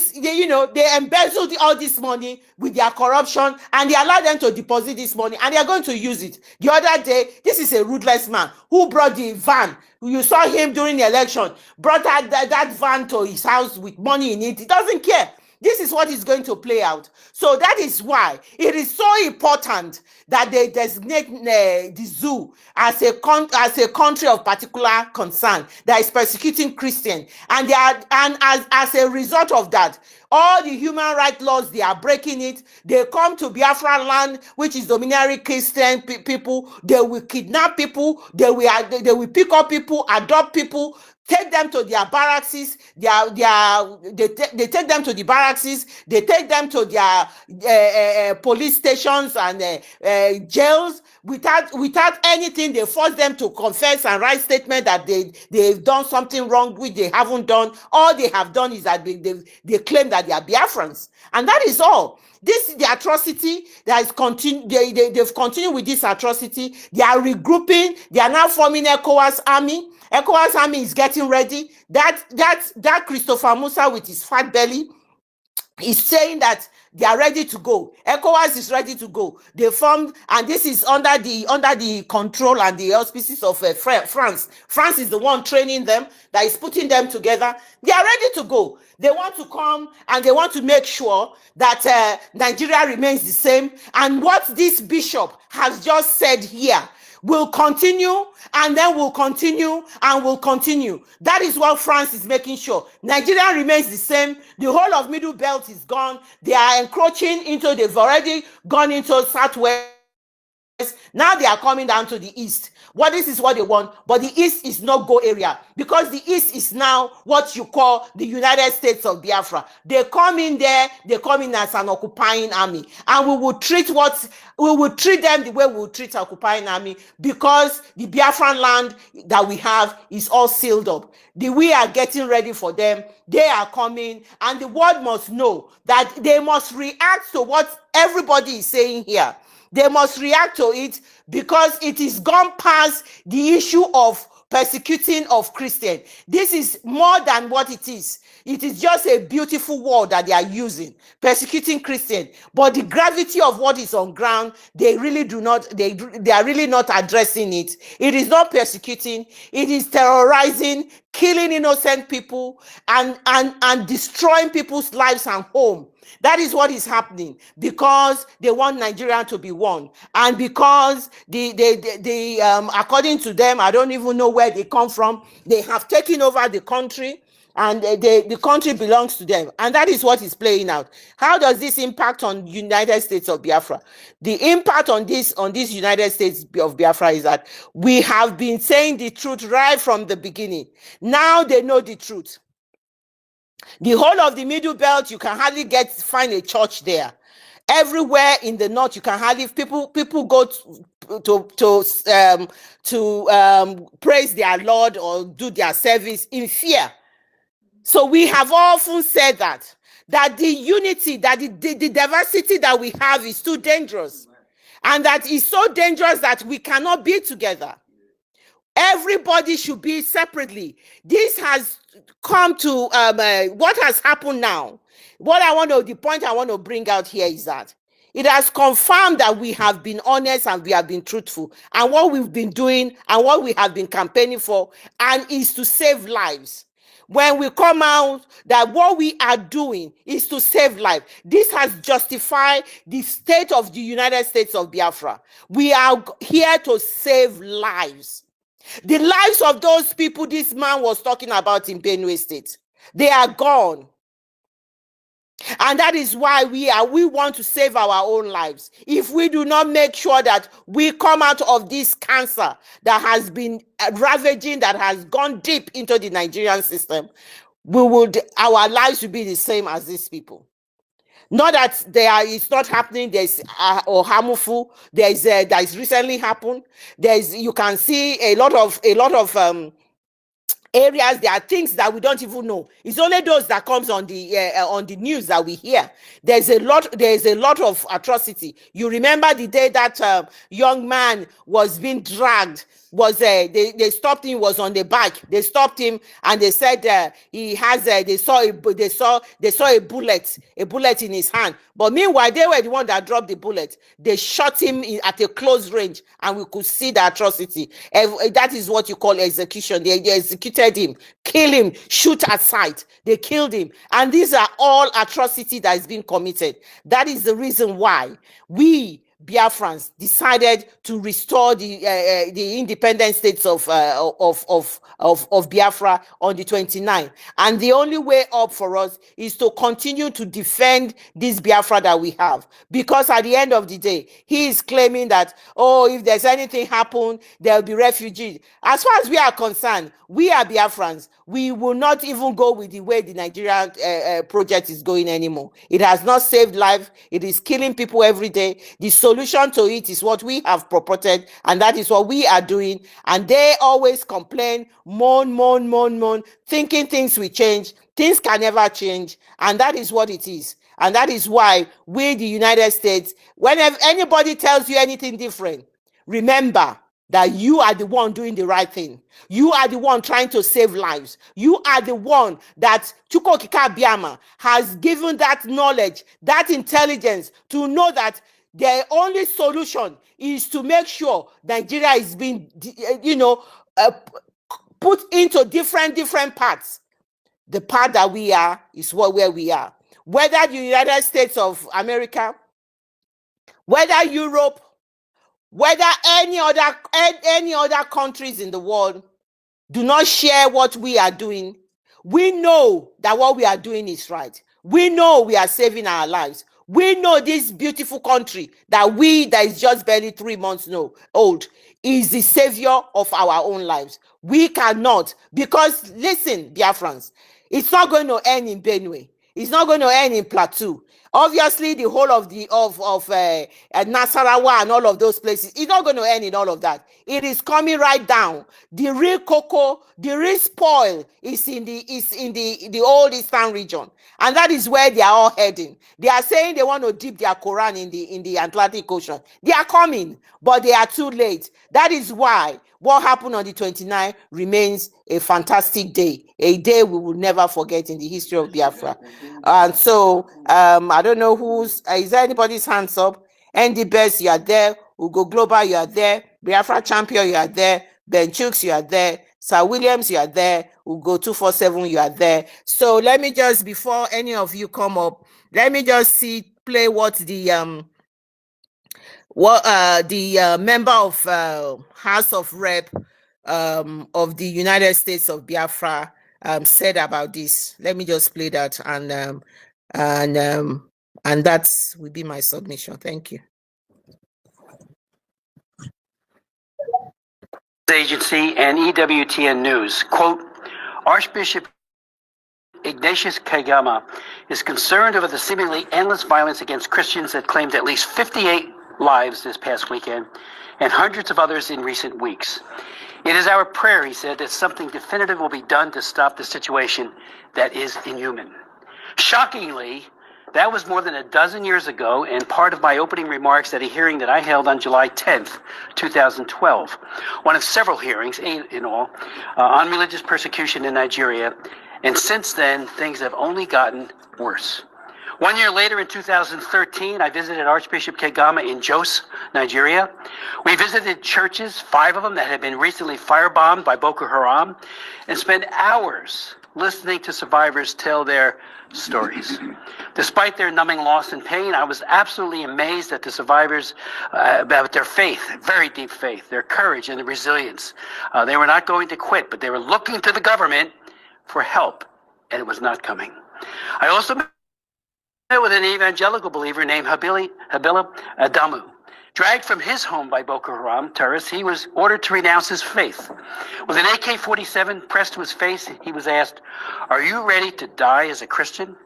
embezzled all this money with their corruption, and they allow them to deposit this money, and they are going to use it. The other day, this is a ruthless man who brought the van. You saw him during the election, brought that van to his house with money in it. He doesn't care. This is what is going to play out. So that is why it is so important that they designate the zoo as a country of particular concern that is persecuting Christians, and as a result of that, all the human rights laws, they are breaking it. They come to Biafran land, which is dominatory Christian people. They will kidnap people. They will pick up people, adopt people, take them to their barracks. They take them to the barracks. They take them to their police stations and jails without anything. They force them to confess and write statement that they've done something wrong, which they haven't done. All they have done is that they claim that they are Biafrans, and that is all. This is the atrocity that is they've continued with this atrocity. They are regrouping. They are now forming ECOWAS army. ECOWAS army is getting ready. That Christopher Musa with his fat belly is saying that they are ready to go. ECOWAS is ready to go. They formed, and this is under the control and the auspices of France. France is the one training them, that is putting them together. They are ready to go. They want to come and they want to make sure that Nigeria remains the same. And what this bishop has just said here will continue, and then will continue, and will continue. That is what France is making sure. Nigeria remains the same. The whole of Middle Belt is gone. They are encroaching they've already gone into Southwest. Now they are coming down to the east. This is what they want, but the east is no go area, because the east is now what you call the United States of Biafra. They come in there, they come in as an occupying army, and we will treat them the way we will treat occupying army, because the Biafran land that we have is all sealed up. We are getting ready for them. They are coming, and the world must know that they must react to what everybody is saying here. They must react to it, because it is gone past the issue of persecuting of Christians. This is more than what it is. It is just a beautiful word that they are using, persecuting Christians. But the gravity of what is on ground, they really do not, they are really not addressing it. It is not persecuting, it is terrorizing, killing innocent people, and destroying people's lives and home. That is what is happening, because they want Nigeria to be one, and because according to them, I don't even know where they come from, they have taken over the country. and the country belongs to them, and that is what is playing out. How does this impact on United States of Biafra? The impact on this United States of Biafra is that we have been saying the truth right from the beginning. Now they know the truth. The whole of the Middle Belt, you can hardly find a church there. Everywhere in the north, you can hardly people go to praise their Lord or do their service in fear. So we have often said that the unity, that the diversity that we have is too dangerous, and that is so dangerous that we cannot be together. Everybody should be separately. This has come to what has happened now. The point I want to bring out here is that it has confirmed that we have been honest and we have been truthful, and what we've been doing and what we have been campaigning for, and is to save lives. When we come out that what we are doing is to save life, this has justified the state of the United States of Biafra. We are here to save lives. The lives of those people this man was talking about in Benue State, they are gone. And that is why we want to save our own lives. If we do not make sure that we come out of this cancer that has been ravaging, that has gone deep into the Nigerian system, our lives will be the same as these people. Not that it's not happening. There's or harmful. That is recently happened. You can see a lot of areas. There are things that we don't even know. It's only those that comes on the news that we hear. There's a lot of atrocity. You remember the day that young man was being dragged. They stopped him, was on the bike. They stopped him and they said he has they saw a bullet in his hand. But meanwhile, they were the one that dropped the bullet. They shot him at a close range, and we could see the atrocity. That is what you call execution. They executed him, kill him, shoot at sight. They killed him, and these are all atrocity that is being committed. That is the reason why we Biafrans decided to restore the independent states of Biafra on the 29th. And the only way up for us is to continue to defend this Biafra that we have. Because at the end of the day, he is claiming that, if there's anything happen, there'll be refugees. As far as we are concerned, we are Biafrans. We will not even go with the way the Nigerian project is going anymore. It has not saved life. It is killing people every day. The solution to it is what we have purported, and that is what we are doing. And they always complain, moan, thinking things will change. Things can never change, and that is what it is. And that is why we, the United States, whenever anybody tells you anything different, remember that you are the one doing the right thing. You are the one trying to save lives. You are the one that Chukwokika Biama has given that knowledge, that intelligence to know that the only solution is to make sure Nigeria is being, put into different parts. The part that we are is where we are. Whether the United States of America, whether Europe, whether any other countries in the world do not share what we are doing, we know that what we are doing is right. We know we are saving our lives. We know this beautiful country that is just barely 3 months old is the savior of our own lives. We cannot, because listen, Biafrans, it's not going to end in Benue. It's not going to end in Plateau. Obviously, the whole of Nasarawa and all of those places, it's not going to end in all of that. It is coming right down. The real cocoa, the real spoil is in the old Eastern region, and that is where they are all heading. They are saying they want to dip their Quran in the Atlantic Ocean. They are coming, but they are too late. That is why what happened on the 29th remains a fantastic day, a day we will never forget in the history of Biafra. And so, I don't know is there anybody's hands up? Andy Best, you are there. Ugo Global, you are there. Biafra Champion, you are there. Ben Chooks, you are there. Sir Williams, you are there. Ugo 247, you are there. So let me just, before any of you come up, let me just play what the member of House of Rep of the United States of Biafra said about this. Let me just play that, and that will be my submission. Thank you. Agency and EWTN News, quote, Archbishop Ignatius Kagama is concerned over the seemingly endless violence against Christians that claimed at least 58 lives this past weekend and hundreds of others in recent weeks. It is our prayer, he said, that something definitive will be done to stop the situation that is inhuman. Shockingly, that was more than a dozen years ago and part of my opening remarks at a hearing that I held on July 10th, 2012, one of several hearings, 8 in all, on religious persecution in Nigeria. And since then, things have only gotten worse. 1 year later, in 2013, I visited Archbishop Kagama in Jos, Nigeria. We visited churches, 5 of them that had been recently firebombed by Boko Haram, and spent hours listening to survivors tell their stories. Despite their numbing loss and pain, I was absolutely amazed at the survivors about their faith, very deep faith, their courage and their resilience. They were not going to quit, but they were looking to the government for help, and it was not coming. I also met with an evangelical believer named Habila Adamu. Dragged from his home by Boko Haram terrorists, he was ordered to renounce his faith. With an AK-47 pressed to his face, he was asked, "Are you ready to die as a Christian?"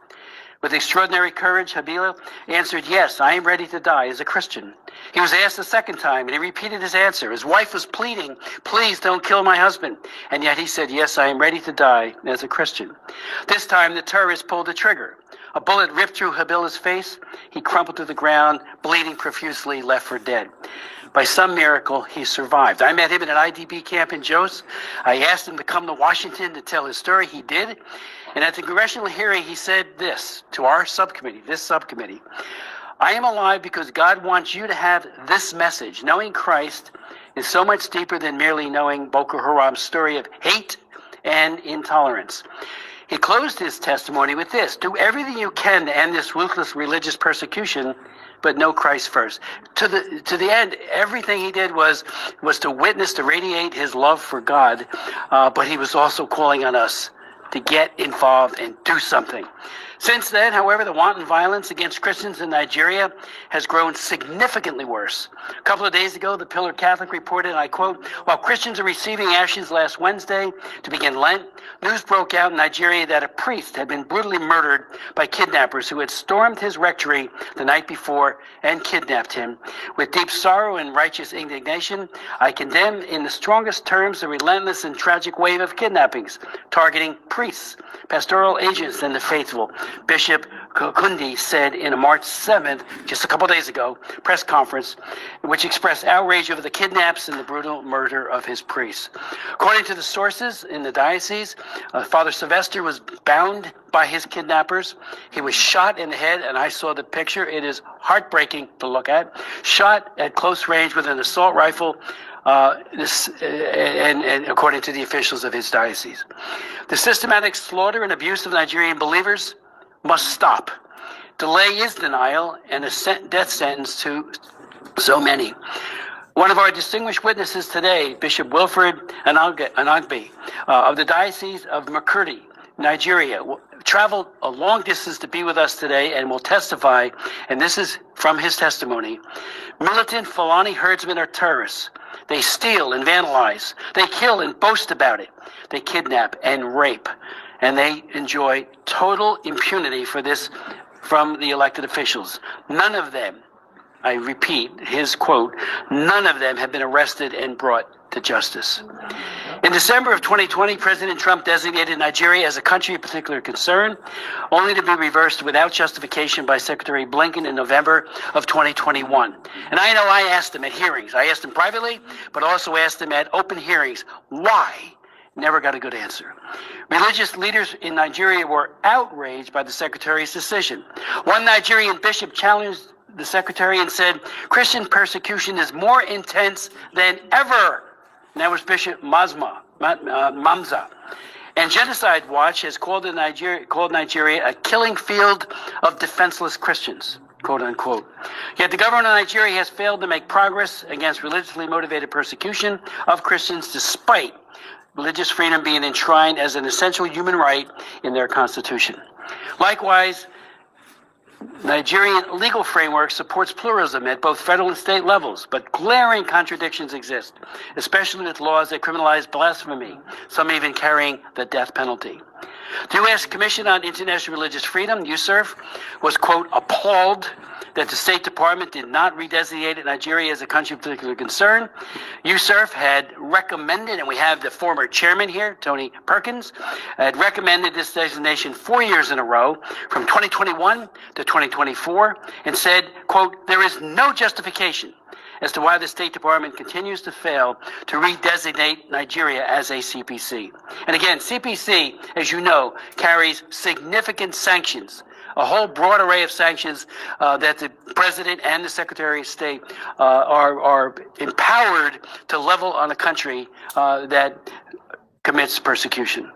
With extraordinary courage, Habila answered, "Yes, I am ready to die as a Christian." He was asked a second time, and he repeated his answer. His wife was pleading, "Please don't kill my husband." And yet he said, "Yes, I am ready to die as a Christian." This time, the terrorist pulled the trigger. A bullet ripped through Habila's face. He crumpled to the ground, bleeding profusely, left for dead. By some miracle, he survived. I met him at an IDP camp in Jos. I asked him to come to Washington to tell his story. He did. And at the congressional hearing, he said this to our subcommittee, "I am alive because God wants you to have this message. Knowing Christ is so much deeper than merely knowing Boko Haram's story of hate and intolerance." He closed his testimony with this: "Do everything you can to end this ruthless religious persecution, but know Christ first." To the end, everything he did was to witness, to radiate his love for God, but he was also calling on us to get involved and do something. Since then, however, the wanton violence against Christians in Nigeria has grown significantly worse. A couple of days ago, the Pillar Catholic reported, and I quote, "While Christians are receiving ashes last Wednesday to begin Lent, news broke out in Nigeria that a priest had been brutally murdered by kidnappers who had stormed his rectory the night before and kidnapped him. With deep sorrow and righteous indignation, I condemn in the strongest terms the relentless and tragic wave of kidnappings targeting priests, pastoral agents, and the faithful," Bishop Kundi said in a March 7th, just a couple days ago, press conference, which expressed outrage over the kidnaps and the brutal murder of his priests. According to the sources in the diocese, Father Sylvester was bound by his kidnappers. He was shot in the head, and I saw the picture. It is heartbreaking to look at. Shot at close range with an assault rifle, and according to the officials of his diocese. The systematic slaughter and abuse of Nigerian believers must stop. Delay is denial and a death sentence to so many. One of our distinguished witnesses today, Bishop Wilfred Anagbe of the Diocese of Makurdi, Nigeria, traveled a long distance to be with us today and will testify, and this is from his testimony. Militant Fulani herdsmen are terrorists. They steal and vandalize. They kill and boast about it. They kidnap and rape. And they enjoy total impunity for this from the elected officials. None of them, I repeat his quote, none of them have been arrested and brought to justice. In December of 2020, President Trump designated Nigeria as a country of particular concern, only to be reversed without justification by Secretary Blinken in November of 2021. And I know I asked him at hearings. I asked him privately, but also asked him at open hearings, why? Never got a good answer. Religious leaders in Nigeria were outraged by the Secretary's decision. One Nigerian bishop challenged the Secretary and said, "Christian persecution is more intense than ever." And that was Bishop Mamza. And Genocide Watch has called Nigeria a killing field of defenseless Christians, quote unquote. Yet the government of Nigeria has failed to make progress against religiously motivated persecution of Christians despite religious freedom being enshrined as an essential human right in their constitution. Likewise, Nigerian legal framework supports pluralism at both federal and state levels, but glaring contradictions exist, especially with laws that criminalize blasphemy, some even carrying the death penalty. The U.S. Commission on International Religious Freedom, USCIRF, was, quote, appalled that the State Department did not redesignate Nigeria as a country of particular concern. USCIRF had recommended, and we have the former chairman here, Tony Perkins, had recommended this designation 4 years in a row, from 2021 to 2024, and said, quote, there is no justification as to why the State Department continues to fail to redesignate Nigeria as a CPC. And again, CPC, as you know, carries significant sanctions, a whole broad array of sanctions that the President and the Secretary of State are empowered to level on a country that commits persecution.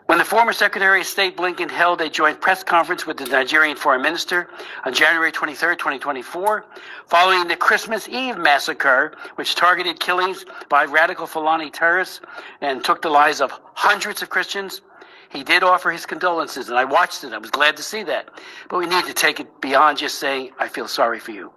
When the former Secretary of State Blinken held a joint press conference with the Nigerian Foreign Minister on January 23, 2024, following the Christmas Eve massacre, which targeted killings by radical Fulani terrorists and took the lives of hundreds of Christians, he did offer his condolences, and I watched it. I was glad to see that. But we need to take it beyond just saying, I feel sorry for you.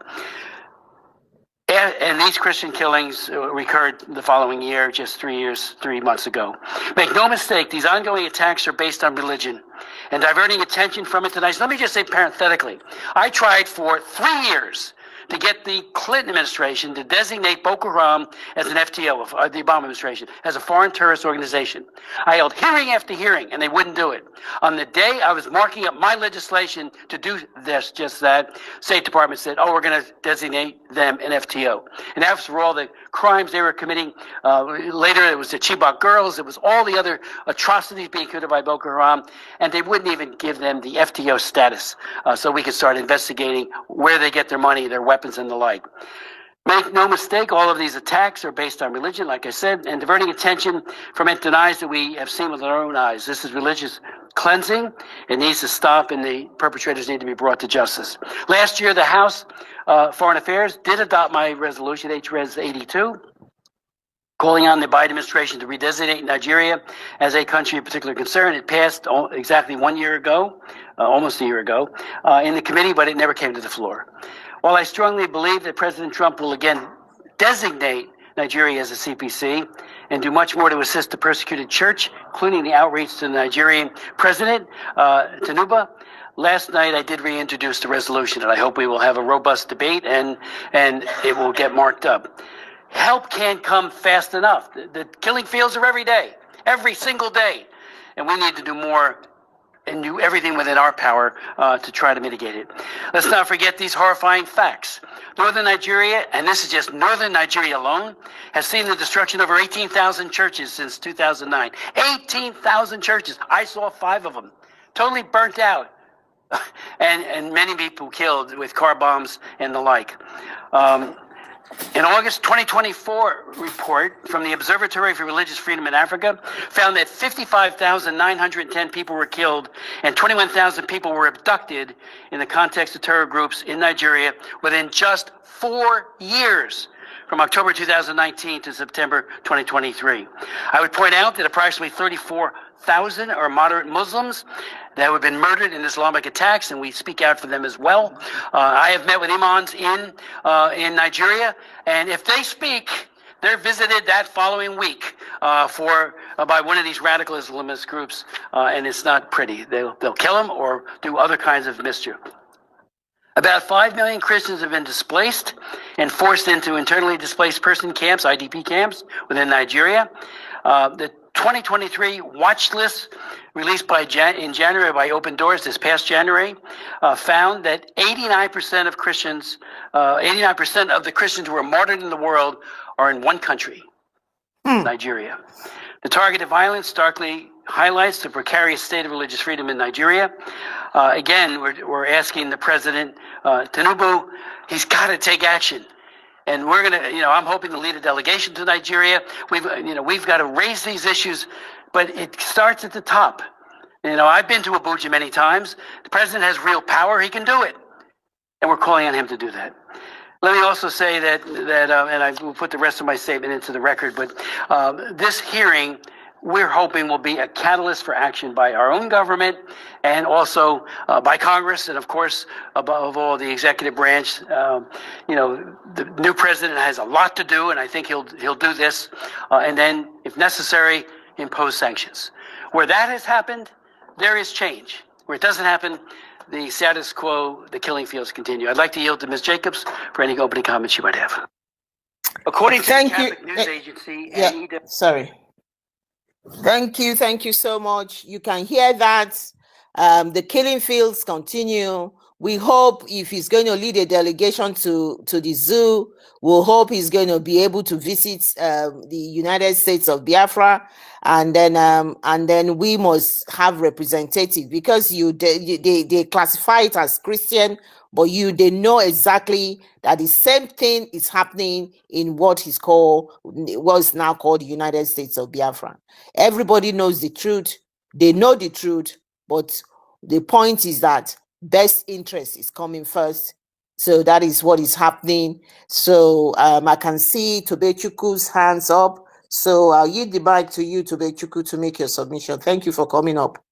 And these Christian killings recurred the following year, just 3 months ago. Make no mistake, these ongoing attacks are based on religion and diverting attention from it tonight. So let me just say parenthetically, I tried for 3 years to get the Clinton administration to designate Boko Haram as an FTO, the Obama administration, as a foreign terrorist organization. I held hearing after hearing, and they wouldn't do it. On the day I was marking up my legislation to do this, just that, State Department said, oh, we're going to designate them an FTO. And that was for all the crimes they were committing. Later, it was the Chibok girls. It was all the other atrocities being committed by Boko Haram. And they wouldn't even give them the FTO status so we could start investigating where they get their money, their weapons, and the like. Make no mistake, all of these attacks are based on religion, like I said, and diverting attention from it denies that we have seen with our own eyes. This is religious cleansing. It needs to stop, and the perpetrators need to be brought to justice. Last year, the House Foreign Affairs did adopt my resolution, HRES 82, calling on the Biden administration to redesignate Nigeria as a country of particular concern. It passed exactly 1 year ago, almost a year ago, in the committee, but it never came to the floor. While I strongly believe that President Trump will again designate Nigeria as a CPC and do much more to assist the persecuted church, including the outreach to the Nigerian president, Tinubu, last night I did reintroduce the resolution, and I hope we will have a robust debate and it will get marked up. Help can't come fast enough. The killing fields are every day, every single day, and we need to do more and do everything within our power to try to mitigate it. Let's not forget these horrifying facts. Northern Nigeria, and this is just Northern Nigeria alone, has seen the destruction of over 18,000 churches since 2009. 18,000 churches. I saw 5 of them. Totally burnt out. and many people killed with car bombs and the like. An August 2024 report from the Observatory for Religious Freedom in Africa found that 55,910 people were killed and 21,000 people were abducted in the context of terror groups in Nigeria within just 4 years, from October 2019 to September 2023. I would point out that approximately 34,000 are moderate Muslims that have been murdered in Islamic attacks, and we speak out for them as well. I have met with imams in Nigeria, and if they speak, they're visited that following week by one of these radical Islamist groups, and it's not pretty. They'll kill them or do other kinds of mischief. About 5 million Christians have been displaced and forced into internally displaced person camps, IDP camps, within Nigeria. The 2023 watch list released in January by Open Doors this past January found that 89% of Christians, 89% of the Christians who were martyred in the world are in one country, Nigeria. The targeted violence starkly highlights the precarious state of religious freedom in Nigeria. Again, we're asking the president, Tinubu, he's got to take action. And we're going to, I'm hoping to lead a delegation to Nigeria. We've got to raise these issues, but it starts at the top. I've been to Abuja many times. The president has real power. He can do it. And we're calling on him to do that. Let me also say that and I will put the rest of my statement into the record, but this hearing we're hoping will be a catalyst for action by our own government and also by Congress, and of course, above all, the executive branch. The new president has a lot to do, and I think he'll do this, and then, if necessary, impose sanctions. Where that has happened, there is change. Where it doesn't happen, the status quo, the killing fields continue. I'd like to yield to Ms. Jacobs for any opening comments you might have. According to the Catholic News Agency, sorry. Thank you so much. You can hear that. The killing fields continue. We hope if he's going to lead a delegation to the zoo, we'll hope he's going to be able to visit the United States of Biafra, and then we must have representative, because they classify it as Christian, but they know exactly that the same thing is happening in what's now called the United States of Biafra. Everybody knows the truth. They know the truth, but the point is that best interest is coming first. So that is what is happening. So I can see Tobechukwu's hands up. So I'll yield the mic to you, Tobechuku, to make your submission. Thank you for coming up.